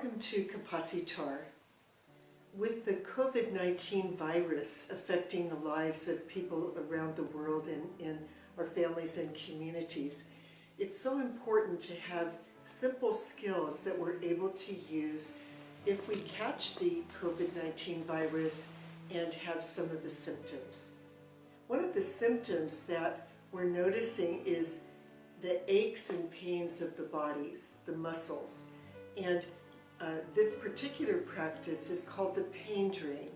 Welcome to Capacitar. With the COVID-19 virus affecting the lives of people around the world and in our families and communities, it's so important to have simple skills that we're able to use if we catch the COVID-19 virus and have some of the symptoms. One of the symptoms that we're noticing is the aches and pains of the bodies, the muscles. And this particular practice is called the pain drain.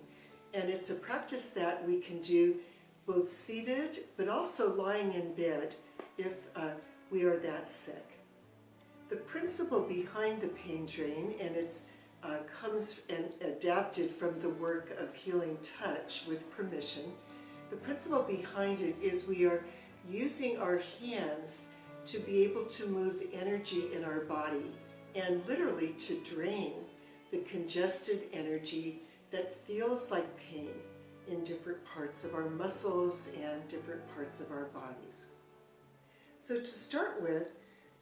And it's a practice that we can do both seated but also lying in bed if we are that sick. The principle behind the pain drain, and it's comes and adapted from the work of healing touch with permission. The principle behind it is we are using our hands to be able to move energy in our body and literally to drain the congested energy that feels like pain in different parts of our muscles and different parts of our bodies. So to start with,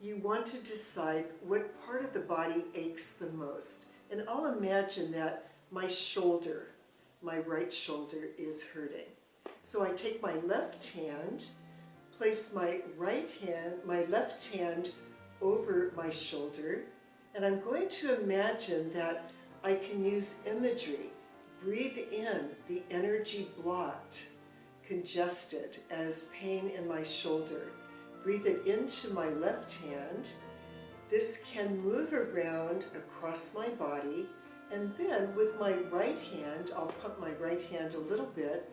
you want to decide what part of the body aches the most. And I'll imagine that my shoulder, my right shoulder, is hurting. So I take my left hand, place my left hand over my shoulder, and I'm going to imagine that I can use imagery. Breathe in the energy blocked, congested as pain in my shoulder. Breathe it into my left hand. This can move around across my body, and then with my right hand, I'll pump my right hand a little bit.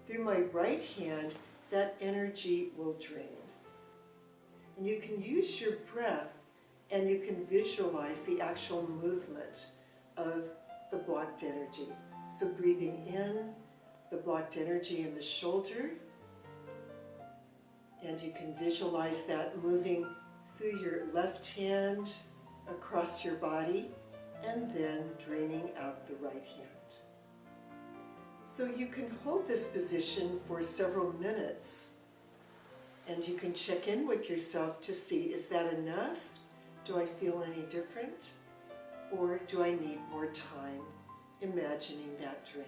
Through my right hand, that energy will drain. And you can use your breath and you can visualize the actual movement of the blocked energy. So breathing in the blocked energy in the shoulder, and you can visualize that moving through your left hand across your body and then draining out the right hand. So you can hold this position for several minutes and you can check in with yourself to see, is that enough? Do I feel any different? Or do I need more time imagining that drain?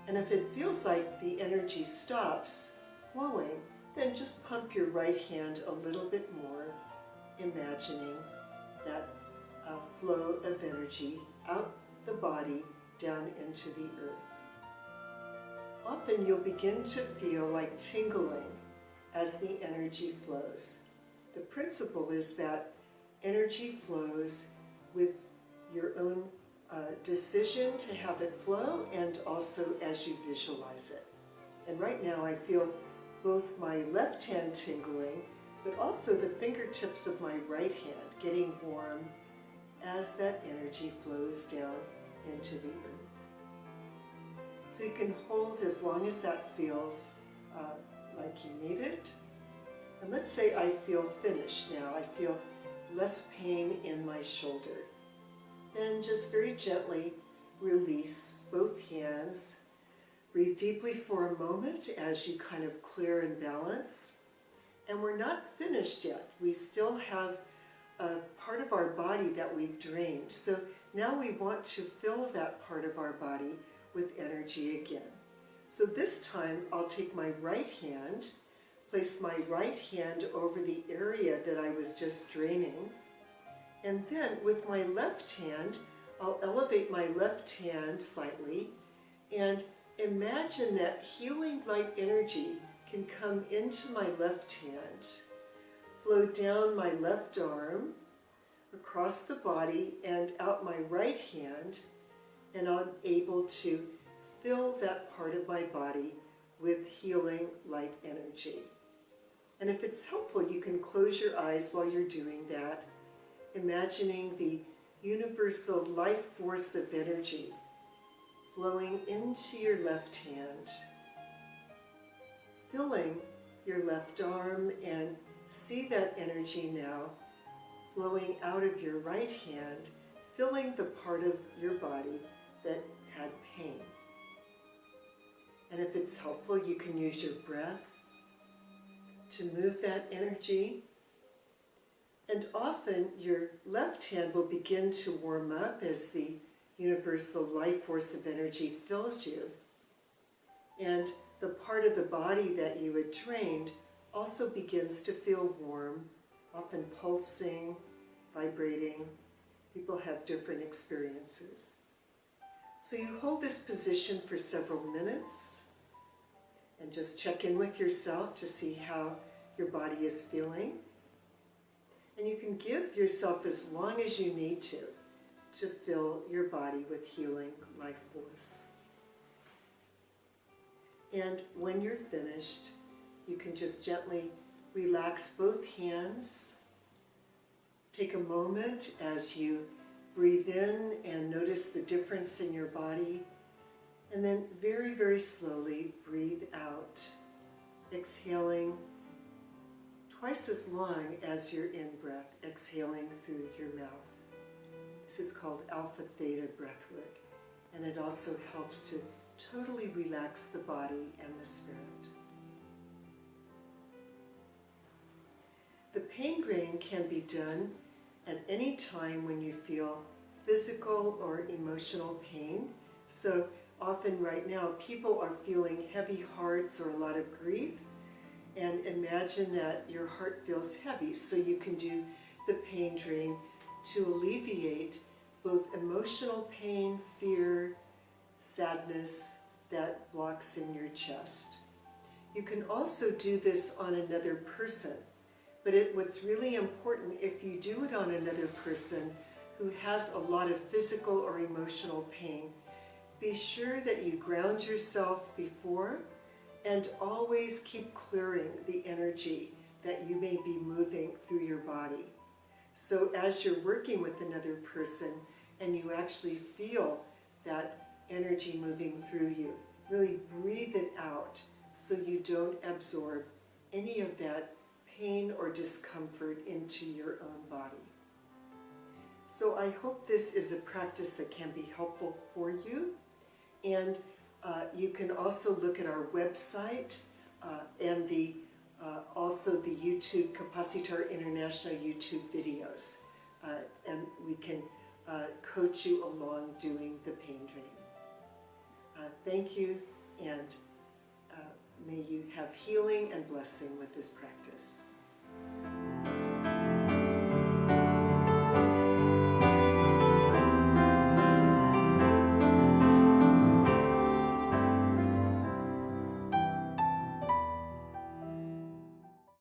And if it feels like the energy stops flowing, then just pump your right hand a little bit more, imagining that flow of energy out the body down into the earth. Often you'll begin to feel like tingling as the energy flows. The principle is that energy flows with your own decision to have it flow and also as you visualize it. And right now I feel both my left hand tingling, but also the fingertips of my right hand getting warm as that energy flows down into the earth. So you can hold as long as that feels like you need it. And let's say I feel finished now. I feel less pain in my shoulder. Then just very gently release both hands. Breathe deeply for a moment as you kind of clear and balance. And we're not finished yet. We still have a part of our body that we've drained. So now we want to fill that part of our body with energy again. So this time I'll take my right hand, place my right hand over the area that I was just draining, and then with my left hand, I'll elevate my left hand slightly and imagine that healing light energy can come into my left hand, flow down my left arm, across the body and out my right hand, and I'm able to fill that part of my body with healing light energy. And if it's helpful, you can close your eyes while you're doing that, imagining the universal life force of energy flowing into your left hand, filling your left arm, and see that energy now flowing out of your right hand, filling the part of your body that had pain. And if it's helpful, you can use your breath to move that energy And often your left hand will begin to warm up as the universal life force of energy fills you. And the part of the body that you had trained also begins to feel warm, often pulsing, vibrating. People have different experiences. So you hold this position for several minutes and just check in with yourself to see how your body is feeling. And you can give yourself as long as you need to fill your body with healing life force. And when you're finished, you can just gently relax both hands. Take a moment as you breathe in and notice the difference in your body. And then very, very slowly breathe out, exhaling twice as long as your in-breath, exhaling through your mouth. This is called Alpha Theta breathwork, and it also helps to totally relax the body and the spirit. The pain drain can be done at any time when you feel physical or emotional pain. So often right now people are feeling heavy hearts or a lot of grief, and imagine that your heart feels heavy, so you can do the pain drain to alleviate both emotional pain, fear, sadness that blocks in your chest. You can also do this on another person, but what's really important, if you do it on another person who has a lot of physical or emotional pain, be sure that you ground yourself before and always keep clearing the energy that you may be moving through your body. So as you're working with another person and you actually feel that energy moving through you, really breathe it out so you don't absorb any of that pain or discomfort into your own body. So I hope this is a practice that can be helpful for you. And you can also look at our website and also the YouTube, Capacitar International YouTube videos. And we can coach you along doing the pain drain. Thank you, and may you have healing and blessing with this practice.